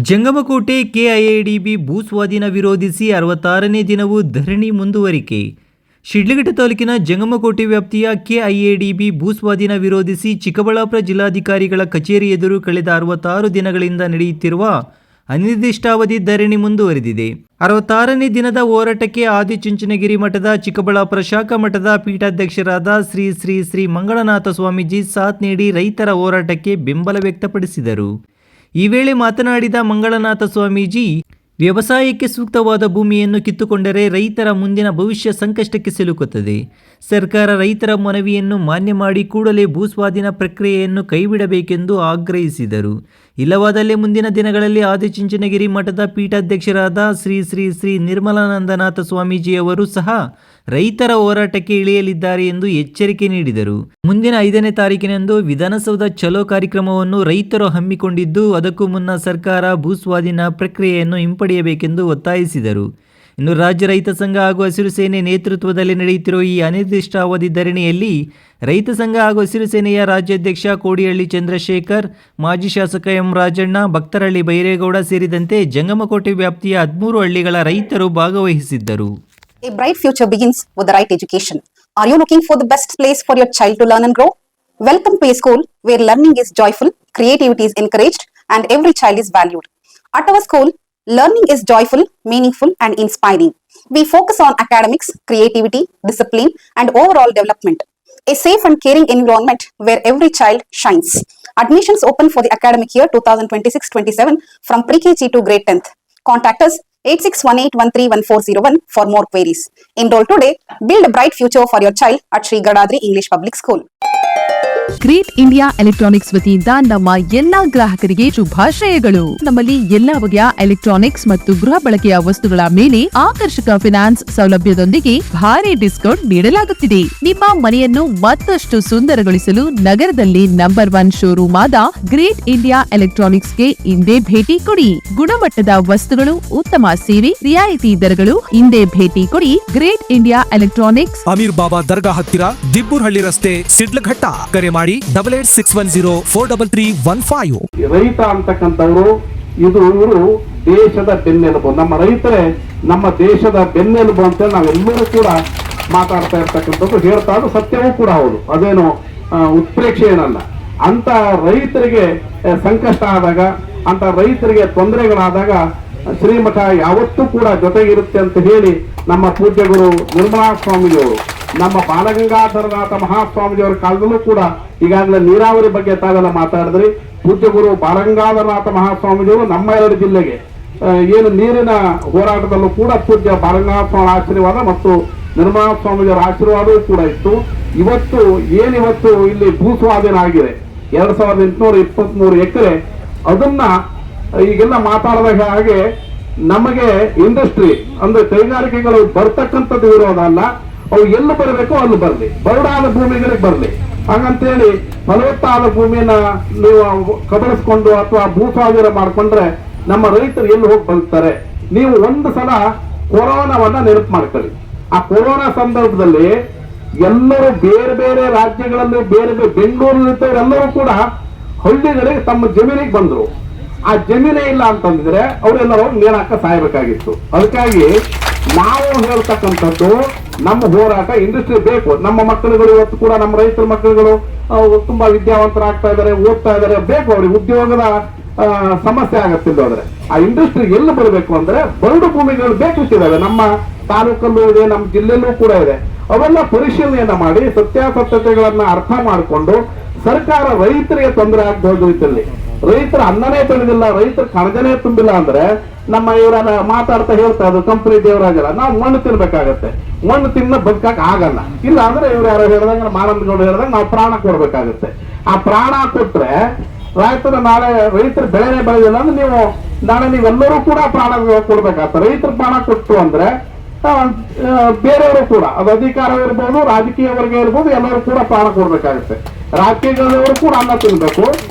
Jangamakote KIADB ಭೂ ಸ್ವಾಧೀನ ವಿರೋಧಿಸಿ 66ನೇ ದಿನವೂ ಧರಣಿ ಮುಂದುವರಿಕೆ. ಶಿಡ್ಲಘಟ್ಟ ತಾಲೂಕಿನ ಜಂಗಮಕೋಟೆ ವ್ಯಾಪ್ತಿಯ ಕೆಐಎಡಿಬಿ ಭೂ ಸ್ವಾಧೀನ ವಿರೋಧಿಸಿ ಚಿಕ್ಕಬಳ್ಳಾಪುರ ಜಿಲ್ಲಾಧಿಕಾರಿಗಳ ಕಚೇರಿ ಎದುರು ಕಳೆದ 66 ದಿನಗಳಿಂದ ನಡೆಯುತ್ತಿರುವ ಅನಿರ್ದಿಷ್ಟಾವಧಿ ಧರಣಿ ಮುಂದುವರೆದಿದೆ. 66ನೇ ದಿನದ ಹೋರಾಟಕ್ಕೆ ಆದಿಚುಂಚನಗಿರಿ ಮಠದ ಚಿಕ್ಕಬಳ್ಳಾಪುರ ಶಾಖಾ ಮಠದ ಪೀಠಾಧ್ಯಕ್ಷರಾದ ಶ್ರೀ ಶ್ರೀ ಶ್ರೀ ಮಂಗಳನಾಥ ಸ್ವಾಮೀಜಿ ಸಾಥ್ ನೀಡಿ ರೈತರ ಹೋರಾಟಕ್ಕೆ ಬೆಂಬಲ ವ್ಯಕ್ತಪಡಿಸಿದರು. ಈ ವೇಳೆ ಮಾತನಾಡಿದ ಮಂಗಳನಾಥ ಸ್ವಾಮೀಜಿ, ವ್ಯವಸಾಯಕ್ಕೆ ಸೂಕ್ತವಾದ ಭೂಮಿಯನ್ನು ಕಿತ್ತುಕೊಂಡರೆ ರೈತರ ಮುಂದಿನ ಭವಿಷ್ಯ ಸಂಕಷ್ಟಕ್ಕೆ ಸಿಲುಕುತ್ತದೆ. ಸರ್ಕಾರ ರೈತರ ಮನವಿಯನ್ನು ಮಾನ್ಯ ಮಾಡಿ ಕೂಡಲೇ ಭೂಸ್ವಾಧೀನ ಪ್ರಕ್ರಿಯೆಯನ್ನು ಕೈಬಿಡಬೇಕೆಂದು ಆಗ್ರಹಿಸಿದರು. ಇಲ್ಲವಾದಲ್ಲಿ ಮುಂದಿನ ದಿನಗಳಲ್ಲಿ ಆದಿಚುಂಚನಗಿರಿ ಮಠದ ಪೀಠಾಧ್ಯಕ್ಷರಾದ ಶ್ರೀ ಶ್ರೀ ಶ್ರೀ ನಿರ್ಮಲಾನಂದನಾಥ ಸ್ವಾಮೀಜಿಯವರು ಸಹ ರೈತರ ಹೋರಾಟಕ್ಕೆ ಇಳಿಯಲಿದ್ದಾರೆ ಎಂದು ಎಚ್ಚರಿಕೆ ನೀಡಿದರು. ಮುಂದಿನ 5ನೇ ತಾರೀಕಿನಂದು ವಿಧಾನಸೌಧ ಚಲೋ ಕಾರ್ಯಕ್ರಮವನ್ನು ರೈತರು ಹಮ್ಮಿಕೊಂಡಿದ್ದು, ಅದಕ್ಕೂ ಮುನ್ನ ಸರ್ಕಾರ ಭೂಸ್ವಾಧೀನ ಪ್ರಕ್ರಿಯೆಯನ್ನು ಹಿಂಪಡೆಯಬೇಕೆಂದು ಒತ್ತಾಯಿಸಿದರು. ಇನ್ನು ರಾಜ್ಯ ರೈತ ಸಂಘ ಹಾಗೂ ಹಸಿರು ಸೇನೆ ನೇತೃತ್ವದಲ್ಲಿ ನಡೆಯುತ್ತಿರುವ ಈ ಅನಿರ್ದಿಷ್ಟಾವಧಿ ಧರಣಿಯಲ್ಲಿ ರೈತ ಸಂಘ ಹಾಗೂ ಹಸಿರು ಸೇನೆಯ ರಾಜ್ಯಾಧ್ಯಕ್ಷ ಕೋಡಿಹಳ್ಳಿ ಚಂದ್ರಶೇಖರ್, ಮಾಜಿ ಶಾಸಕ ಎಂ ರಾಜಣ್ಣ, ಭಕ್ತರಹಳ್ಳಿ ಬೈರೇಗೌಡ ಸೇರಿದಂತೆ ಜಂಗಮಕೋಟೆ ವ್ಯಾಪ್ತಿಯ 13 ಹಳ್ಳಿಗಳ ರೈತರು ಭಾಗವಹಿಸಿದ್ದರು. A bright future begins with the right education. Are you looking for the best place for your child to learn and grow? Welcome to a school where learning is joyful, creativity is encouraged, and every child is valued. At our school, learning is joyful, meaningful, and inspiring. We focus on academics, creativity, discipline, and overall development. A safe and caring environment where every child shines. Admissions open for the academic year 2026-27 from pre-KG to grade 10th. Contact us 8618131401 for more queries. Enroll today. Build a bright future for your child at Sri Gadadri English Public School. Great India electronics ವತಿಯಿಂದ ನಮ್ಮ ಎಲ್ಲಾ ಗ್ರಾಹಕರಿಗೆ ಶುಭಾಶಯಗಳು. ನಮ್ಮಲ್ಲಿ ಎಲ್ಲಾ ಬಗೆಯ electronics ಮತ್ತು ಗೃಹ ಬಳಕೆಯ ವಸ್ತುಗಳ ಮೇಲೆ ಆಕರ್ಷಕ ಫಿನಾನ್ಸ್ ಸೌಲಭ್ಯದೊಂದಿಗೆ ಭಾರಿ ಡಿಸ್ಕೌಂಟ್ ನೀಡಲಾಗುತ್ತಿದೆ. ನಿಮ್ಮ ಮನೆಯನ್ನು ಮತ್ತಷ್ಟು ಸುಂದರಗೊಳಿಸಲು ನಗರದಲ್ಲಿ ನಂಬರ್ 1 ಶೋರೂಮ್ ಆದ ಗ್ರೇಟ್ ಇಂಡಿಯಾ ಎಲೆಕ್ಟ್ರಾನಿಕ್ಸ್ಗೆ ಇಂದೇ ಭೇಟಿ ಕೊಡಿ. ಗುಣಮಟ್ಟದ ವಸ್ತುಗಳು, ಉತ್ತಮ ಸೇವೆ, ರಿಯಾಯಿತಿ ದರಗಳು. ಇಂದೇ ಭೇಟಿ ಕೊಡಿ. ಗ್ರೇಟ್ ಇಂಡಿಯಾ ಎಲೆಕ್ಟ್ರಾನಿಕ್ಸ್, ಅಮೀರ್ ಬಾಬಾ ದರ್ಗಾ ಹತ್ತಿರ, ದಿಬ್ಬೂರ್ಹಳ್ಳಿ ರಸ್ತೆ, ಶಿಡ್ಲಘಟ್ಟ. ಕರೆ ಮಾಡಿ 8861043315. ರೈತ ಅಂತಕ್ಕಂಥವ್ರು ಇವರು ದೇಶದ ಬೆನ್ನೆಲುಬು. ನಮ್ಮ ರೈತರೇ ನಮ್ಮ ದೇಶದ ಬೆನ್ನೆಲುಬು ಅಂತ ನಾವೆಲ್ಲರೂ ಕೂಡ ಮಾತಾಡ್ತಾ ಇರ್ತಕ್ಕಂಥದ್ದು, ಹೇಳ್ತಾ ಇರೋದು ಸತ್ಯವೂ ಕೂಡ ಹೌದು, ಅದೇನು ಉತ್ಪ್ರೇಕ್ಷೆ ಏನಲ್ಲ. ಅಂತ ರೈತರಿಗೆ ಸಂಕಷ್ಟ ಆದಾಗ, ಅಂತ ರೈತರಿಗೆ ತೊಂದರೆಗಳಾದಾಗ ಶ್ರೀಮಠ ಯಾವತ್ತೂ ಕೂಡ ಜೊತೆಗಿರುತ್ತೆ ಅಂತ ಹೇಳಿ ನಮ್ಮ ಪೂಜ್ಯ ಗುರು ನಿರ್ಮಲಾ ಸ್ವಾಮಿಜಿಯವರು, ನಮ್ಮ ಬಾಲಗಂಗಾಧರನಾಥ ಮಹಾಸ್ವಾಮಿಜಿಯವರ ಕಾಲದಲ್ಲೂ ಕೂಡ ಈಗಾಗಲೇ ನೀರಾವರಿ ಬಗ್ಗೆ ತಾವೆಲ್ಲ ಮಾತಾಡಿದ್ರಿ. ಪೂಜ್ಯ ಗುರು ಬಾಲಗಂಗಾಧರನಾಥ ಮಹಾಸ್ವಾಮಿಜಿಯವರು ನಮ್ಮ 2 ಜಿಲ್ಲೆಗೆ ಏನು ನೀರಿನ ಹೋರಾಟದಲ್ಲೂ ಕೂಡ ಪೂಜ್ಯ ಬಾಲಗಂಗಾಧರ ಸ್ವಾಮಿ ಆಶೀರ್ವಾದ ಮತ್ತು ನಿರ್ಮಲಾ ಸ್ವಾಮಿಜಿಯವರ ಆಶೀರ್ವಾದವೂ ಕೂಡ ಇತ್ತು. ಇವತ್ತು ಇಲ್ಲಿ ಭೂಸ್ವಾಧೀನ ಆಗಿದೆ 2823 ಎಕರೆ. ಅದನ್ನ ಈಗೆಲ್ಲ ಮಾತಾಡಿದ ಹಾಗೆ ನಮಗೆ ಇಂಡಸ್ಟ್ರಿ ಅಂದ್ರೆ ಕೈಗಾರಿಕೆಗಳು ಬರ್ತಕ್ಕಂಥದ್ದು ವಿರೋಧ ಅಲ್ಲ, ಅವು ಎಲ್ಲಿ ಬರಬೇಕು ಅಲ್ಲಿ ಬರಲಿ, ಬರಡಾದ ಭೂಮಿಗಳಿಗೆ ಬರಲಿ. ಹಾಗಂತೇಳಿ ಫಲವತ್ತಾದ ಭೂಮಿಯನ್ನ ನೀವು ಕಬಳಿಸ್ಕೊಂಡು ಅಥವಾ ಭೂಸ್ವಾಧೀನ ಮಾಡ್ಕೊಂಡ್ರೆ ನಮ್ಮ ರೈತರು ಎಲ್ಲಿ ಹೋಗಿ ಬದುಕ್ತಾರೆ? ನೀವು ಒಂದು ಸಲ ಕೊರೋನಾವನ್ನ ನೆನಪು ಮಾಡ್ಕೊಳ್ಳಿ. ಆ ಕೊರೋನಾ ಸಂದರ್ಭದಲ್ಲಿ ಎಲ್ಲರೂ ಬೇರೆ ಬೇರೆ ರಾಜ್ಯಗಳಲ್ಲಿ, ಬೇರೆ ಬೇರೆ ಬೆಂಗಳೂರಿನಲ್ಲರೂ ಕೂಡ ಹಳ್ಳಿಗಳಿಗೆ ತಮ್ಮ ಜಮೀನಿಗೆ ಬಂದ್ರು. ಆ ಜಮೀನೇ ಇಲ್ಲ ಅಂತಂದಿದ್ರೆ ಅವರೆಲ್ಲರೂ ನೇಣಾಕ ಸಾಯಬೇಕಾಗಿತ್ತು. ಅದಕ್ಕಾಗಿ ನಾವು ಹೇಳ್ತಕ್ಕಂಥದ್ದು, ನಮ್ಮ ಹೋರಾಟ ಇಂಡಸ್ಟ್ರಿ ಬೇಕು. ನಮ್ಮ ಮಕ್ಕಳುಗಳು ಇವತ್ತು ಕೂಡ ನಮ್ಮ ರೈತರ ಮಕ್ಕಳುಗಳು ತುಂಬಾ ವಿದ್ಯಾವಂತರಾಗ್ತಾ ಇದ್ದಾರೆ, ಓದ್ತಾ ಇದ್ದಾರೆ, ಬೇಕು ಅವ್ರಿಗೆ ಉದ್ಯೋಗದ ಸಮಸ್ಯೆ ಆಗತ್ತಿಲ್ಲ. ಆದ್ರೆ ಆ ಇಂಡಸ್ಟ್ರಿ ಎಲ್ಲಿ ಬರಬೇಕು ಅಂದ್ರೆ ಬರಡು ಭೂಮಿಗಳು ಬೇಕಿದ್ದಾವೆ. ನಮ್ಮ ತಾಲೂಕಲ್ಲೂ ಇದೆ, ನಮ್ಮ ಜಿಲ್ಲೆಯಲ್ಲೂ ಕೂಡ ಇದೆ. ಅವೆಲ್ಲ ಪರಿಶೀಲನೆಯನ್ನ ಮಾಡಿ ಸತ್ಯಾಸತ್ಯತೆಗಳನ್ನ ಅರ್ಥ ಮಾಡಿಕೊಂಡು ಸರ್ಕಾರ ರೈತರಿಗೆ ತೊಂದರೆ ಆಗಬಹುದು. ಇದರಲ್ಲಿ ರೈತರ ಅನ್ನನೇ ತಿಳಿದಿಲ್ಲ, ರೈತರ ಕಣಜನೇ ತುಂಬಿಲ್ಲ ಅಂದ್ರೆ ನಮ್ಮ ಇವರೆಲ್ಲ ಮಾತಾಡ್ತಾ ಹೇಳ್ತಾ ಇದ್ರು ಕಂಪನಿ ದೇವರಾಜಲ್ಲ, ನಾವು ಮಣ್ಣು ತಿನ್ಬೇಕಾಗತ್ತೆ, ಮಣ್ಣು ತಿನ್ನ ಬದುಕಕ್ ಆಗಲ್ಲ. ಇಲ್ಲ ಅಂದ್ರೆ ಇವ್ರು ಯಾರು ಹೇಳಿದಂಗ, ಮಾನಂದಗೌಡ ಹೇಳಿದಾಗ ನಾವು ಪ್ರಾಣ ಕೊಡ್ಬೇಕಾಗತ್ತೆ. ಆ ಪ್ರಾಣ ಕೊಟ್ರೆ ರೈತರ ನಾಳೆ ರೈತರು ಬೆಳೆನೇ ಬೆಳೆದಿಲ್ಲ ಅಂದ್ರೆ ನಾಳೆ ನೀವೆಲ್ಲರೂ ಕೂಡ ಪ್ರಾಣ ಕೊಡ್ಬೇಕಾಗತ್ತೆ. ರೈತರು ಪ್ರಾಣ ಕೊಟ್ಟು ಅಂದ್ರೆ ಬೇರೆಯವರು ಕೂಡ, ಅದು ಅಧಿಕಾರ ಇರ್ಬೋದು, ರಾಜಕೀಯ ವರ್ಗ ಇರ್ಬೋದು, ಎಲ್ಲರೂ ಕೂಡ ಪ್ರಾಣ ಕೊಡ್ಬೇಕಾಗತ್ತೆ. ರಾಜಕೀಯದವರು ಕೂಡ ಅನ್ನ ತಿನ್ಬೇಕು,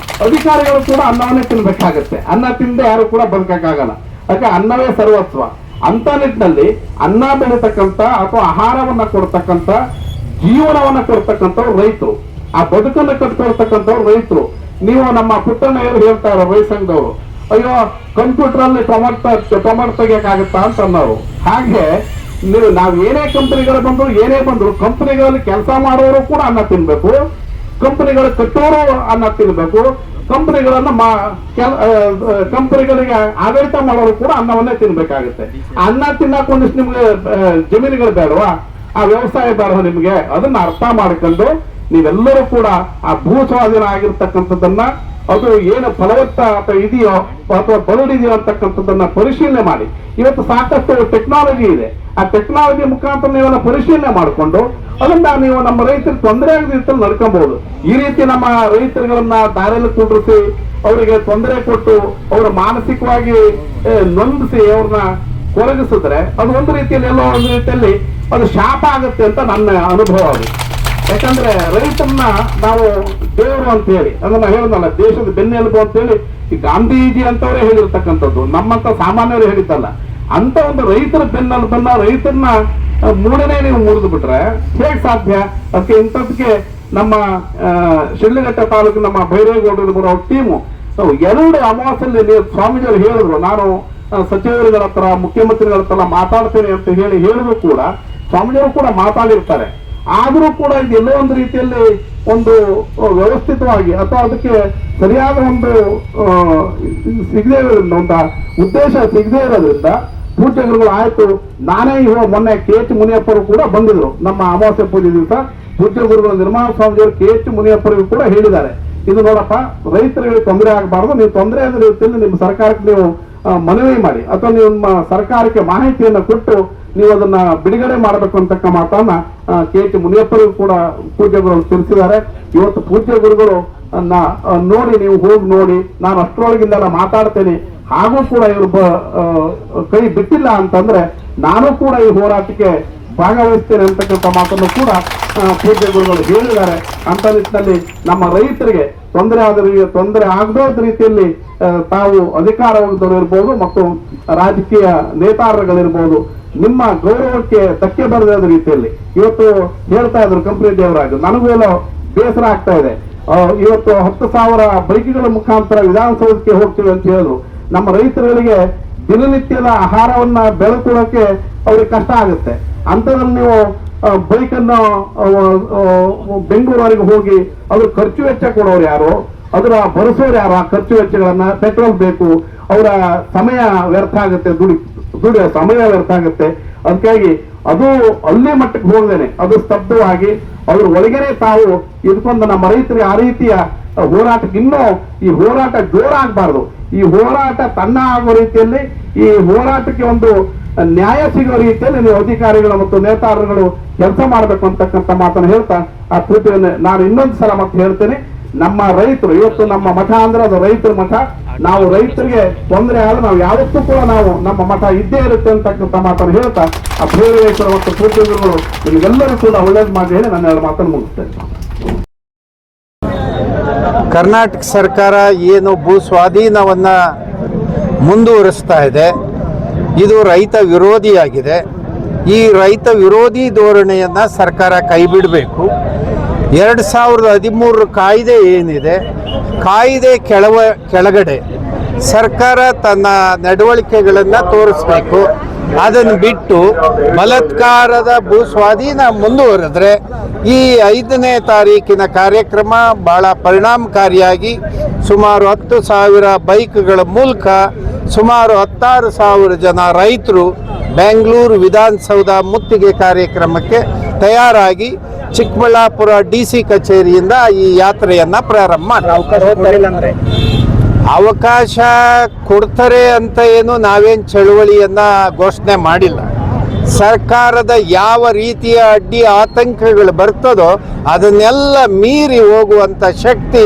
ಅಧಿಕಾರಿಗಳು ಕೂಡ ಅನ್ನವನ್ನೇ ತಿನ್ಬೇಕಾಗತ್ತೆ. ಅನ್ನ ತಿಂದೆ ಯಾರು ಕೂಡ ಬದುಕಕ್ಕಾಗಲ್ಲ. ಅದಕ್ಕೆ ಅನ್ನವೇ ಸರ್ವಸ್ವ. ಅಂತ ನಿಟ್ಟಿನಲ್ಲಿ ಅನ್ನ ಬೆಳೀತಕ್ಕಂಥ ಅಥವಾ ಆಹಾರವನ್ನ ಕೊಡ್ತಕ್ಕಂಥ, ಜೀವನವನ್ನ ಕೊಡ್ತಕ್ಕಂಥವ್ರು ರೈತರು, ಆ ಬದುಕನ್ನು ಕಟ್ಕೊಳ್ತಕ್ಕಂಥವ್ರು ರೈತರು. ನೀವು ನಮ್ಮ ಪುಟ್ಟಣ್ಣವರು ಹೇಳ್ತಾ ಇರೋ ರೈತ ಸಂಘದವರು ಅಯ್ಯೋ ಕಂಪ್ಯೂಟರ್ ಅಲ್ಲಿ ಟೊಮಾಟೊ ತೆಗಿಯಕ್ಕಾಗುತ್ತಾ ಅಂತ ಅನ್ನೋರು. ಹಾಗೆ ನಾವು ಏನೇ ಕಂಪನಿಗಳು ಬಂದ್ರು ಏನೇ ಬಂದ್ರು ಕಂಪನಿಗಳಲ್ಲಿ ಕೆಲಸ ಮಾಡೋರು ಕೂಡ ಅನ್ನ ತಿನ್ಬೇಕು, ಕಂಪನಿಗಳು ಕಟ್ಟೋರು ಅನ್ನ ತಿನ್ಬೇಕು, ಕಂಪನಿಗಳಿಗೆ ಆಡಳಿತ ಮಾಡೋರು ಕೂಡ ಅನ್ನವನ್ನೇ ತಿನ್ಬೇಕಾಗುತ್ತೆ. ಅನ್ನ ತಿನ್ನಕ್ ಒಂದಿಷ್ಟು ನಿಮ್ಗೆ ಜಮೀನುಗಳು ಬೇಡವಾ, ಆ ವ್ಯವಸಾಯ ಬೇಡವಾ ನಿಮ್ಗೆ? ಅದನ್ನ ಅರ್ಥ ಮಾಡ್ಕೊಂಡು ನೀವೆಲ್ಲರೂ ಕೂಡ ಆ ಭೂ ಸ್ವಾಧೀನ ಆಗಿರ್ತಕ್ಕಂಥದ್ದನ್ನ ಅದು ಏನು ಫಲವತ್ತ ಅಥವಾ ಇದೆಯೋ ಅಥವಾ ಬರಡಿದೆಯೋ ಅಂತಕ್ಕಂಥದ್ದನ್ನ ಪರಿಶೀಲನೆ ಮಾಡಿ. ಇವತ್ತು ಸಾಕಷ್ಟು ಟೆಕ್ನಾಲಜಿ ಇದೆ, ಆ ಟೆಕ್ನಾಲಜಿ ಮುಖಾಂತರ ನೀವೆಲ್ಲ ಪರಿಶೀಲನೆ ಮಾಡಿಕೊಂಡು ಅದನ್ನ ನೀವು ನಮ್ಮ ರೈತರಿಗೆ ತೊಂದರೆ ಆಗದ ರೀತಿಯಲ್ಲಿ ನಡ್ಕೊಬಹುದು. ಈ ರೀತಿ ನಮ್ಮ ರೈತರುಗಳನ್ನ ದಾರಿಯಲ್ಲಿ ಕುಂಡ್ರಿಸಿ ಅವರಿಗೆ ತೊಂದರೆ ಕೊಟ್ಟು ಅವರ ಮಾನಸಿಕವಾಗಿ ನೊಂದಿಸಿ ಅವ್ರನ್ನ ಕೊರಗಿಸಿದ್ರೆ ಅದು ಒಂದು ರೀತಿಯಲ್ಲಿ ಎಲ್ಲೋ ಒಂದು ರೀತಿಯಲ್ಲಿ ಅದು ಶಾಪ ಆಗುತ್ತೆ ಅಂತ ನನ್ನ ಅನುಭವ. ಅದು ಯಾಕಂದ್ರೆ ರೈತರನ್ನ ನಾವು ದೇವರು ಅಂತ ಹೇಳಿ ಅದನ್ನ ಹೇಳಿದ್ನಲ್ಲ, ದೇಶದ ಬೆನ್ನೆಲುಬು ಅಂತ ಹೇಳಿ ಈ ಗಾಂಧೀಜಿ ಅಂತವರೇ ಹೇಳಿರ್ತಕ್ಕಂಥದ್ದು, ನಮ್ಮಂತ ಸಾಮಾನ್ಯರು ಹೇಳಿದ್ದಲ್ಲ. ಅಂತ ಒಂದು ರೈತರ ಬೆನ್ನೆಲುಬನ್ನ ರೈತರನ್ನ ಮೂಡನೇ ನೀವು ಮುರಿದು ಬಿಟ್ರೆ ಹೇಗೆ ಸಾಧ್ಯ? ಅದಕ್ಕೆ ಇಂಥದ್ಕೆ ನಮ್ಮ ಶಿಡ್ಲಘಟ್ಟ ತಾಲೂಕು ನಮ್ಮ ಬೈರೇಗೌಡರು ಬರೋ ಟೀಮು 2 ಅಮಾವಾಸ್ಯಲ್ಲಿ ಸ್ವಾಮೀಜಿಯವರು ಹೇಳಿದ್ರು, ನಾನು ಸಚಿವರುಗಳ ಹತ್ರ ಮುಖ್ಯಮಂತ್ರಿಗಳ ಹತ್ರ ಮಾತಾಡ್ತೇನೆ ಅಂತ ಹೇಳಿದ್ರು ಕೂಡ ಸ್ವಾಮೀಜಿಯವರು ಕೂಡ ಮಾತಾಡಿರ್ತಾರೆ. ಆದರೂ ಕೂಡ ಇದೆಲ್ಲೋ ಒಂದು ರೀತಿಯಲ್ಲಿ ಒಂದು ವ್ಯವಸ್ಥಿತವಾಗಿ ಅಥವಾ ಅದಕ್ಕೆ ಸರಿಯಾದ ಒಂದು ಸಿಗದೇ ಇರೋದ್ರಿಂದ, ಒಂದು ಉದ್ದೇಶ ಸಿಗದೇ ಇರೋದ್ರಿಂದ ಪೂಜ್ಯ ಗುರುಗಳು ಆಯ್ತು. ನಾನೇ ಮೊನ್ನೆ KH ಮುನಿಯಪ್ಪರು ಕೂಡ ಬಂದಿದ್ರು ನಮ್ಮ ಅಮಾವಾಸ್ಯೆ ಪೂಜೆ ದಿವಸ. ಪೂಜ್ಯ ಗುರುಗಳು ನಿರ್ಮಲ ಸ್ವಾಮೀಜಿಯವರು KH ಮುನಿಯಪ್ಪರಿಗೂ ಕೂಡ ಹೇಳಿದ್ದಾರೆ, ಇದು ನೋಡಪ್ಪ ರೈತರಿಗೆ ತೊಂದರೆ ಆಗಬಾರ್ದು, ನೀವು ತೊಂದರೆ ಆದ ರೀತಿಯಲ್ಲಿ ನಿಮ್ಮ ಸರ್ಕಾರಕ್ಕೆ ನೀವು ಮನವಿ ಮಾಡಿ ಅಥವಾ ನಿಮ್ಮ ಸರ್ಕಾರಕ್ಕೆ ಮಾಹಿತಿಯನ್ನು ಕೊಟ್ಟು ನೀವು ಅದನ್ನ ಬಿಡುಗಡೆ ಮಾಡಬೇಕು ಅಂತಕ್ಕ ಮಾತನ್ನ KH ಮುನಿಯಪ್ಪರಿಗೂ ಕೂಡ ಪೂಜ್ಯ ಗುರುಗಳು ತಿಳಿಸಿದ್ದಾರೆ. ಇವತ್ತು ಪೂಜ್ಯ ಗುರುಗಳು ನೋಡಿ, ನೀವು ಹೋಗಿ ನೋಡಿ, ನಾನು ಅಷ್ಟರೊಳಗಿಂದ ಮಾತಾಡ್ತೇನೆ, ಹಾಗೂ ಕೂಡ ಇವರು ಕೈ ಬಿಟ್ಟಿಲ್ಲ ಅಂತಂದ್ರೆ ನಾನು ಕೂಡ ಈ ಹೋರಾಟಕ್ಕೆ ಭಾಗವಹಿಸ್ತೇನೆ ಅಂತಕ್ಕಂಥ ಮಾತನ್ನು ಕೂಡ ಪೂಜ್ಯ ಗುರುಗಳು ಹೇಳಿದ್ದಾರೆ. ಅಂತ ನಿಟ್ಟಿನಲ್ಲಿ ನಮ್ಮ ರೈತರಿಗೆ ತೊಂದರೆ ಆಗದ ರೀತಿಯಲ್ಲಿ ತಾವು ಅಧಿಕಾರವಂತರು ಇರ್ಬೋದು ಮತ್ತು ರಾಜಕೀಯ ನೇತಾರಗಳಿರ್ಬೋದು ನಿಮ್ಮ ಗೌರವಕ್ಕೆ ಧಕ್ಕೆ ಬರದ ರೀತಿಯಲ್ಲಿ ಇವತ್ತು ಹೇಳ್ತಾ ಇದ್ರು ಕಂಪನಿ ದೇವರಾಜು. ನನಗೂ ಎಲ್ಲ ಬೇಸರ ಆಗ್ತಾ ಇದೆ. ಇವತ್ತು 10,000 ಬೈಕ್ಗಳ ಮುಖಾಂತರ ವಿಧಾನಸೌಧಕ್ಕೆ ಹೋಗ್ತೀವಿ ಅಂತ ಹೇಳಿದ್ರು. ನಮ್ಮ ರೈತರುಗಳಿಗೆ ದಿನನಿತ್ಯದ ಆಹಾರವನ್ನ ಬೆಳೆಕೊಡೋಕೆ ಅವ್ರಿಗೆ ಕಷ್ಟ ಆಗುತ್ತೆ. ಅಂಥದ್ರಲ್ಲಿ ನೀವು ಬೈಕನ್ನು ಬೆಂಗಳೂರವರೆಗೆ ಹೋಗಿ ಅದ್ರ ಖರ್ಚು ವೆಚ್ಚ ಕೊಡೋರು ಯಾರು, ಅದರ ಭರಿಸೋರು ಯಾರು? ಆ ಖರ್ಚು ವೆಚ್ಚಗಳನ್ನ, ಪೆಟ್ರೋಲ್ ಬೇಕು, ಅವರ ಸಮಯ ವ್ಯರ್ಥ ಆಗುತ್ತೆ, ದುಡಿಯೋ ಸಮಯ ವ್ಯರ್ಥ ಆಗುತ್ತೆ. ಅದಕ್ಕಾಗಿ ಅದು ಅಲ್ಲಿ ಮಟ್ಟಕ್ಕೆ ಹೋಗದೇನೆ ಅದು ಸ್ತಬ್ಧವಾಗಿ ಅವ್ರ ಒಳಗೇನೆ ತಾವು ಇದ್ಕೊಂಡು ನಮ್ಮ ರೈತರಿಗೆ ಆ ರೀತಿಯ ಹೋರಾಟಕ್ಕೆ ಇನ್ನೂ ಈ ಹೋರಾಟ ಜೋರಾಗಬಾರ್ದು. ಈ ಹೋರಾಟ ತನ್ನ ಆಗೋ ರೀತಿಯಲ್ಲಿ ಈ ಹೋರಾಟಕ್ಕೆ ಒಂದು ನ್ಯಾಯ ಸಿಗೋ ರೀತಿಯಲ್ಲಿ ನೀವು ಅಧಿಕಾರಿಗಳು ಮತ್ತು ನೇತಾರರುಗಳು ಕೆಲಸ ಮಾಡಬೇಕು ಅಂತಕ್ಕಂಥ ಮಾತನ್ನು ಹೇಳ್ತಾ ಆ ಕೃತಿಯನ್ನು ನಾನು ಇನ್ನೊಂದು ಸಲ ಮತ್ತೆ ಹೇಳ್ತೇನೆ. ನಮ್ಮ ರೈತರು ಇವತ್ತು ನಮ್ಮ ಮಠ ಅಂದ್ರೆ ಅದು ರೈತರ ಮಠ. ನಾವು ರೈತರಿಗೆ ತೊಂದರೆ ಆದ್ರೆ ನಾವು ಯಾವತ್ತೂ ಕೂಡ ನಾವು ನಮ್ಮ ಮಠ ಇದ್ದೇ ಇರುತ್ತೆ ಅಂತಕ್ಕಂಥ ಮಾತನ್ನು ಹೇಳ್ತಾ ಆ ಭೈರವೇಶ್ವರ ಮತ್ತು ಪೂಜ್ಯರುಗಳು ನಿಮಗೆಲ್ಲರೂ ಕೂಡ ಒಳ್ಳೇದು ಮಾಡಿ ಹೇಳಿ ನನ್ನ 2 ಮಾತನ್ನು ಮುಗಿಸ್ತೇನೆ. ಕರ್ನಾಟಕ ಸರ್ಕಾರ ಏನು ಭೂ ಸ್ವಾಧೀನವನ್ನು ಮುಂದುವರಿಸ್ತಾ ಇದೆ, ಇದು ರೈತ ವಿರೋಧಿಯಾಗಿದೆ. ಈ ರೈತ ವಿರೋಧಿ ಧೋರಣೆಯನ್ನು ಸರ್ಕಾರ ಕೈಬಿಡಬೇಕು. 2013 ಕಾಯ್ದೆ ಏನಿದೆ, ಕಾಯ್ದೆ ಕೆಳಗಡೆ ಸರ್ಕಾರ ತನ್ನ ನಡವಳಿಕೆಗಳನ್ನು ತೋರಿಸ್ಬೇಕು. ಅದನ್ನು ಬಿಟ್ಟು ಬಲಾತ್ಕಾರದ ಭೂ ಸ್ವಾಧೀನ ಮುಂದುವರೆದ್ರೆ ಈ 5ನೇ ತಾರೀಕಿನ ಕಾರ್ಯಕ್ರಮ ಭಾಳ ಪರಿಣಾಮಕಾರಿಯಾಗಿ ಸುಮಾರು 10,000 ಬೈಕ್ಗಳ ಮೂಲಕ ಸುಮಾರು 16,000 ಜನ ರೈತರು ಬೆಂಗಳೂರು ವಿಧಾನಸೌಧ ಮುತ್ತಿಗೆ ಕಾರ್ಯಕ್ರಮಕ್ಕೆ ತಯಾರಾಗಿ ಚಿಕ್ಕಬಳ್ಳಾಪುರ DC ಕಚೇರಿಯಿಂದ ಈ ಯಾತ್ರೆಯನ್ನು ಪ್ರಾರಂಭ ಮಾಡ್ತಾರೆ. ಅವಕಾಶ ಕೊಡ್ತಾರೆ ಅಂತ ಏನು ನಾವೇನು ಚಳುವಳಿಯನ್ನು ಘೋಷಣೆ ಮಾಡಿಲ್ಲ. ಸರ್ಕಾರದ ಯಾವ ರೀತಿಯ ಅಡ್ಡಿ ಆತಂಕಗಳು ಬರ್ತದೋ ಅದನ್ನೆಲ್ಲ ಮೀರಿ ಹೋಗುವಂಥ ಶಕ್ತಿ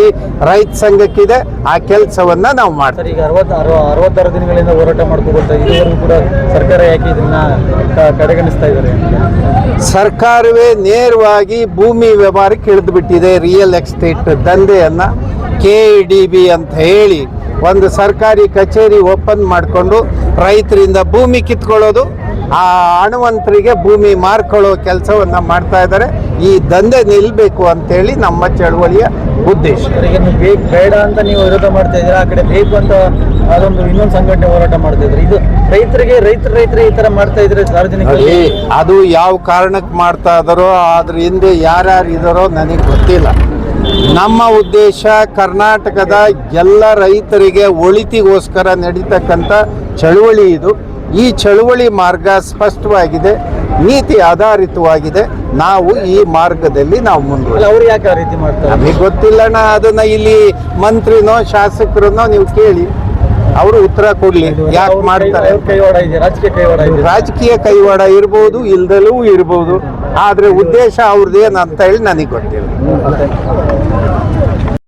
ರೈತ ಸಂಘಕ್ಕಿದೆ. ಆ ಕೆಲಸವನ್ನು ನಾವು ಮಾಡ್ತೀವಿ. ಈಗ 66 ದಿನಗಳಿಂದ ಹೋರಾಟ ಮಾಡ್ಕೋಬೋದ, ಇದುವರೆಗೂ ಕೂಡ ಸರ್ಕಾರ ಯಾಕೆ ಇದನ್ನ ಕಡೆಗಣಿಸ್ತಾ ಇದ್ದಾರೆ? ಸರ್ಕಾರವೇ ನೇರವಾಗಿ ಭೂಮಿ ವ್ಯವಹಾರಕ್ಕೆ ಇಳಿದು ಬಿಟ್ಟಿದೆ. ರಿಯಲ್ ಎಸ್ಟೇಟ್ ದಂಧೆಯನ್ನು KDB ಅಂತ ಹೇಳಿ ಒಂದು ಸರ್ಕಾರಿ ಕಚೇರಿ ಓಪನ್ ಮಾಡಿಕೊಂಡು ರೈತರಿಂದ ಭೂಮಿ ಕಿತ್ಕೊಳ್ಳೋದು, ಆ ಹಣವಂತರಿಗೆ ಭೂಮಿ ಮಾರ್ಕೊಳ್ಳೋ ಕೆಲಸವನ್ನು ಮಾಡ್ತಾ ಇದ್ದಾರೆ. ಈ ದಂಧೆ ನಿಲ್ಲಬೇಕು ಅಂತೇಳಿ ನಮ್ಮ ಚಳವಳಿಯ ಉದ್ದೇಶ. ಬೇಡ ಅಂತ ನೀವು ವಿರೋಧ ಮಾಡ್ತಾ ಇದ್ದೀರಾ, ಆ ಕಡೆ ಬೇಕು ಅಂತ ಅದೊಂದು ಇನ್ನೊಂದು ಸಂಘಟನೆ ಹೋರಾಟ ಮಾಡ್ತಾ ಇದ್ರು. ಇದು ರೈತರಿಗೆ ಈ ತರ ಮಾಡ್ತಾ ಇದ್ರೆ ಸಾರ್ವಜನಿಕ ನೋಡಿ, ಅದು ಯಾವ ಕಾರಣಕ್ಕೆ ಮಾಡ್ತಾ ಇದಾರೋ ಅದ್ರ ಹಿಂದೆ ಯಾರ್ಯಾರು ಇದಾರೋ ನನಗೆ ಗೊತ್ತಿಲ್ಲ. ನಮ್ಮ ಉದ್ದೇಶ ಕರ್ನಾಟಕದ ಎಲ್ಲ ರೈತರಿಗೆ ಒಳಿತಿಗೋಸ್ಕರ ನಡೀತಕ್ಕಂಥ ಚಳುವಳಿ ಇದು. ಈ ಚಳುವಳಿ ಮಾರ್ಗ ಸ್ಪಷ್ಟವಾಗಿದೆ, ನೀತಿ ಆಧಾರಿತವಾಗಿದೆ. ನಾವು ಈ ಮಾರ್ಗದಲ್ಲಿ ನಾವು ಮುಂದುವರಿ. ಅವ್ರು ಯಾಕೆ ಆ ರೀತಿ ಮಾಡ್ತಾರೆ ನಮಗೆ ಗೊತ್ತಿಲ್ಲಣ್ಣ. ಅದನ್ನ ಇಲ್ಲಿ ಮಂತ್ರಿನೋ ಶಾಸಕರನ್ನೋ ನೀವು ಕೇಳಿ, ಅವರು ಉತ್ತರ ಕೊಡ್ಲಿ ಯಾಕೆ ಮಾಡ್ತಾರೆ. ಕೈವಾಡ ಇದೆ, ರಾಜಕೀಯ ಕೈವಾಡ ಇದೆ. ರಾಜಕೀಯ ಕೈವಾಡ ಇರ್ಬೋದು, ಇಲ್ದಲೂ ಇರ್ಬೋದು. ಆದ್ರೆ ಉದ್ದೇಶ ಅವ್ರದ್ದೇನು ಅಂತ ಹೇಳಿ ನನಗೆ ಗೊತ್ತಿಲ್ಲ.